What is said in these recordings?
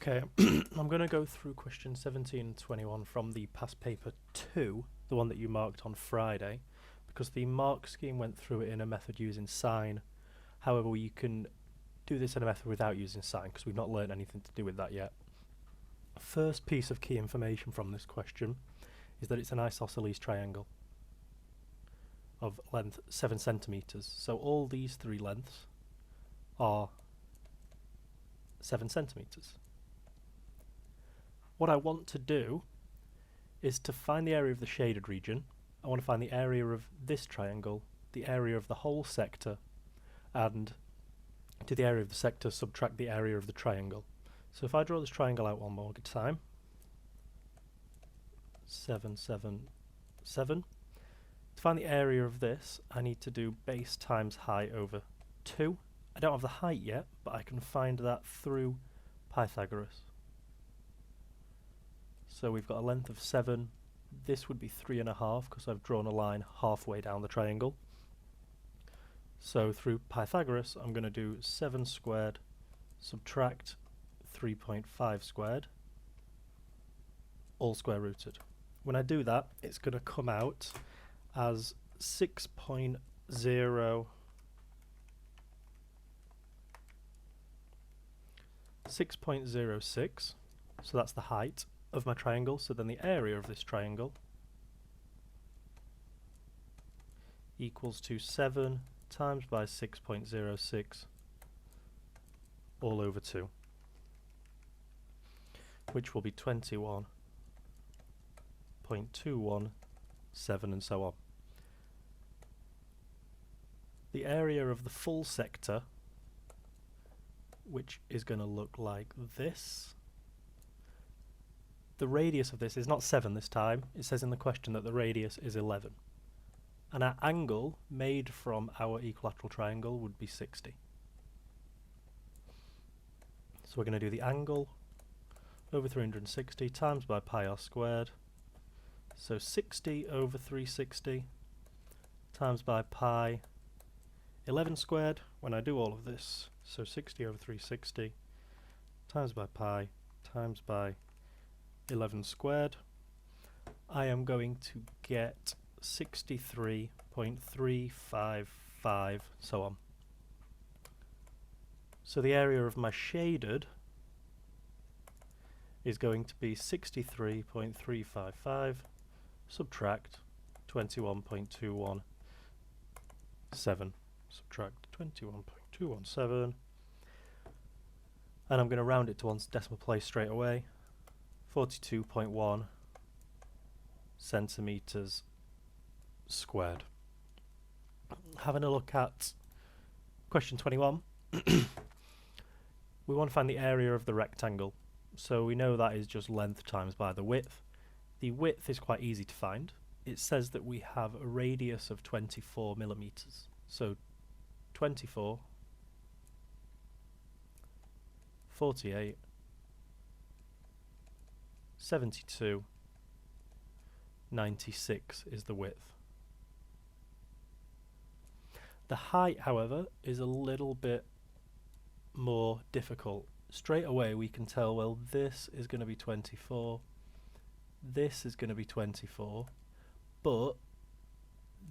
Okay, I'm going to go through question 17 and 21 from the past paper 2, the one that you marked on Friday, because the mark scheme went through it in a method using sign. However, you can do this in a method without using sign, because we've not learned anything to do with that yet. First piece of key information from this question is that it's an isosceles triangle of length 7 centimeters. So all these three lengths are 7 centimeters. What I want to do is to find the area of the shaded region. I want to find the area of this triangle, the area of the whole sector, and to the area of the sector subtract the area of the triangle. So if I draw this triangle out one more time, 7, 7, 7. To find the area of this, I need to do base times height over 2. I don't have the height yet, but I can find that through Pythagoras. So we've got a length of 7. This would be 3.5 because I've drawn a line halfway down the triangle. So through Pythagoras, I'm going to do 7 squared subtract 3.5 squared, all square rooted. When I do that, it's going to come out as 6.0 6.06, so that's the height of my triangle. So then the area of this triangle equals to 7 times by 6.06 all over 2, which will be 21.217 and so on. The area of the full sector, which is going to look like this. The radius of this is not 7 this time. It says in the question that the radius is 11. And our angle made from our equilateral triangle would be 60. So we're going to do the angle over 360 times by pi r squared. So 60 over 360 times by pi 11 squared when I do all of this. So 60 over 360 times by pi times by 11 squared. I am going to get 63.355, so on. So the area of my shaded is going to be 63.355 subtract 21.217, subtract 21.217, and I'm going to round it to one decimal place straight away. 42.1 centimeters squared. Having a look at question 21, we want to find the area of the rectangle. So we know that is just length times by the width. The width is quite easy to find. It says that we have a radius of 24 millimeters. So 24, 48, 72, 96 is the width. The height, however, is a little bit more difficult. Straight away we can tell, well, this is going to be 24, this is going to be 24, but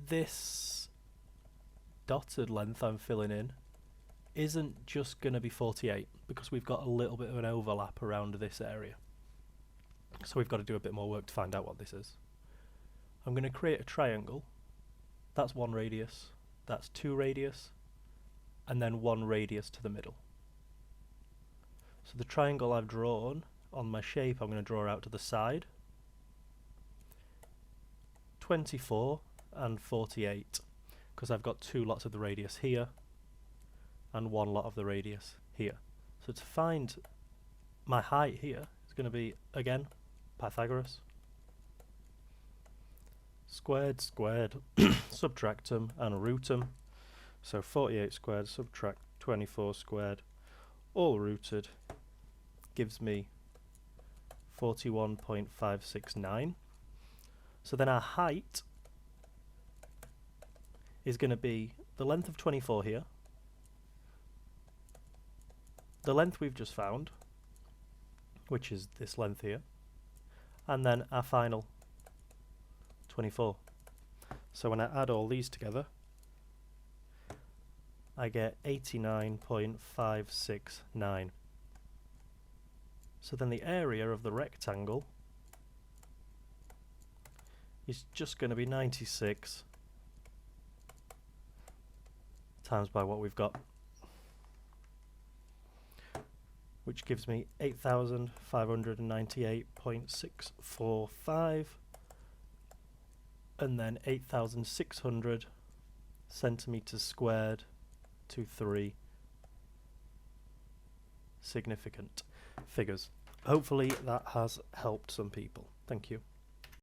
this dotted length I'm filling in isn't just going to be 48 because we've got a little bit of an overlap around this area. So we've got to do a bit more work to find out what this is. I'm going to create a triangle. That's 1 radius, that's 2 radius, and then 1 radius to the middle. So the triangle I've drawn on my shape, I'm going to draw out to the side. 24 and 48, because I've got 2 lots of the radius here and 1 lot of the radius here. So to find my height here, it's going to be, again, Pythagoras. Squared, squared, subtract them and root them. So 48 squared subtract 24 squared, all rooted, gives me 41.569. So then our height is going to be the length of 24 here, the length we've just found, which is this length here, and then our final 24. So when I add all these together, I get 89.569. So then the area of the rectangle is just going to be 96 times by what we've got, which gives me 8,598.645, and then 8,600 centimeters squared to 3 significant figures. Hopefully that has helped some people. Thank you.